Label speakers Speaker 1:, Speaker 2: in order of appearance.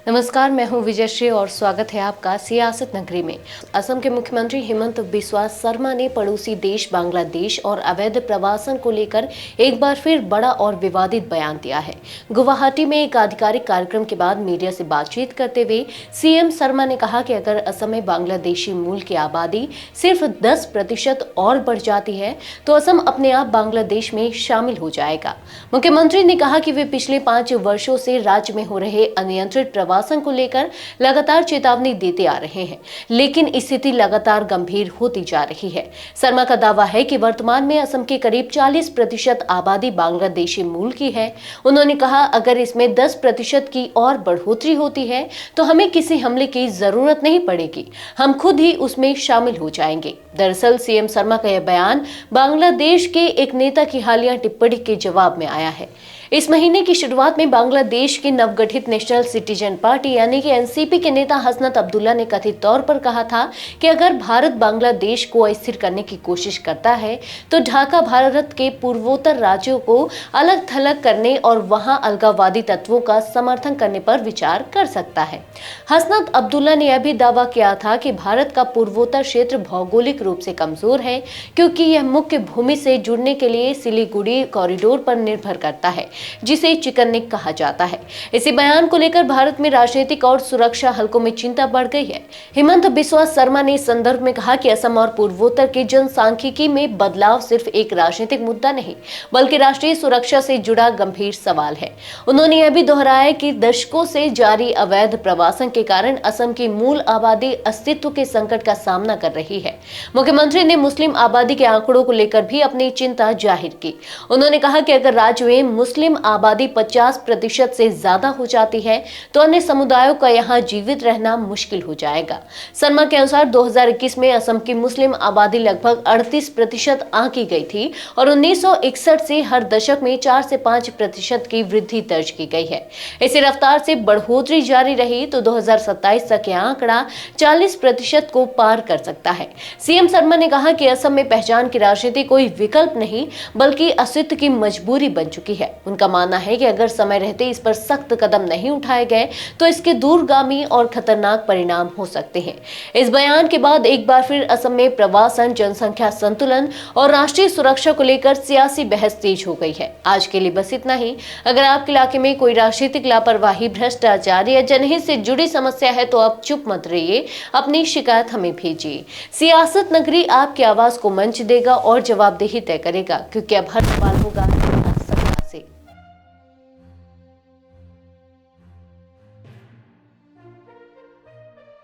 Speaker 1: नमस्कार, मैं हूं विजयश्री और स्वागत है आपका सियासत नगरी में। असम के मुख्यमंत्री हिमंत बिस्वा शर्मा ने पड़ोसी देश बांग्लादेश और अवैध प्रवासन को लेकर एक बार फिर बड़ा और विवादित बयान दिया है। गुवाहाटी में एक आधिकारिक कार्यक्रम के बाद मीडिया से बातचीत करते हुए सीएम शर्मा ने कहा कि अगर असम में बांग्लादेशी मूल की आबादी सिर्फ 10% और बढ़ जाती है तो असम अपने आप बांग्लादेश में शामिल हो जाएगा। मुख्यमंत्री ने कहा कि वे पिछले 5 वर्षों से राज्य में हो रहे अनियंत्रित प्रवासन को लेकर लगातार चेतावनी देते आ रहे हैं, लेकिन स्थिति लगातार गंभीर होती जा रही है। शर्मा का दावा है कि वर्तमान में असम की करीब 40% आबादी बांग्लादेशी मूल की है। उन्होंने कहा, अगर इसमें 10% की और बढ़ोतरी होती है तो हमें किसी हमले की जरूरत नहीं पड़ेगी, हम खुद ही उसमें शामिल हो जाएंगे। दरअसल सीएम शर्मा का यह बयान बांग्लादेश के एक नेता की हालिया टिप्पणी के जवाब में आया है। इस महीने की शुरुआत में बांग्लादेश की नवगठित नेशनल सिटीजन पार्टी यानी कि एनसीपी के नेता हसनत अब्दुल्ला ने कथित तौर पर कहा था कि अगर भारत बांग्लादेश को अस्थिर करने की कोशिश करता है तो ढाका भारत के पूर्वोत्तर राज्यों को अलग थलग करने और वहां अलगाववादी तत्वों का समर्थन करने पर विचार कर सकता है। हसनत अब्दुल्ला ने यह भी दावा किया था कि भारत का पूर्वोत्तर क्षेत्र भौगोलिक रूप से कमजोर है क्योंकि यह मुख्य भूमि से जुड़ने के लिए सिलीगुड़ी कॉरिडोर पर निर्भर करता है, जिसे चिकन नेक कहा जाता है। इसी बयान को लेकर भारत में राजनीतिक और सुरक्षा हलकों में चिंता बढ़ गई है। हिमंत बिस्वा शर्मा ने इस संदर्भ में कहा कि असम और पूर्वोत्तर के जनसांख्यिकी में बदलाव सिर्फ एक राजनीतिक मुद्दा नहीं बल्कि राष्ट्रीय सुरक्षा से जुड़ा गंभीर सवाल है। उन्होंने यह भी दोहराया कि दशकों से जारी अवैध प्रवासन के कारण असम की मूल आबादी अस्तित्व के संकट का सामना कर रही है। मुख्यमंत्री ने मुस्लिम आबादी के आंकड़ों को लेकर भी अपनी चिंता जाहिर की। उन्होंने कहा कि अगर राज्य में मुस्लिम आबादी 50% से ज्यादा हो जाती है तो अन्य समुदायों का यहां जीवित रहना मुश्किल हो जाएगा। शर्मा के अनुसार 2021 में असम की मुस्लिम आबादी लगभग 38% आंकी गई थी और 1961 से हर दशक में 4 से 5% की वृद्धि दर्ज की गई है। इसी रफ्तार से बढ़ोतरी जारी रही तो 2027 तक यह आंकड़ा 40% को पार कर सकता है। सीएम शर्मा ने कहा कि असम में पहचान की राजनीति कोई विकल्प नहीं बल्कि अस्तित्व की मजबूरी बन चुकी है। उनका मानना है कि अगर समय रहते इस पर सख्त कदम नहीं उठाए गए तो इसके दूरगामी और खतरनाक परिणाम हो सकते हैं। इस बयान के बाद एक बार फिर असम में प्रवासन, जनसंख्या संतुलन और राष्ट्रीय सुरक्षा को लेकर सियासी बहस तेज हो गई है। आज के लिए बस इतना ही। अगर आपके इलाके में कोई राजनीतिक लापरवाही, भ्रष्टाचार या जनहित से जुड़ी समस्या है तो आप चुप मत रहिए, अपनी शिकायत हमें भेजिए। सियासत नगरी आपकी आवाज को मंच देगा और जवाबदेही तय करेगा, क्योंकि अब हर सवाल होगा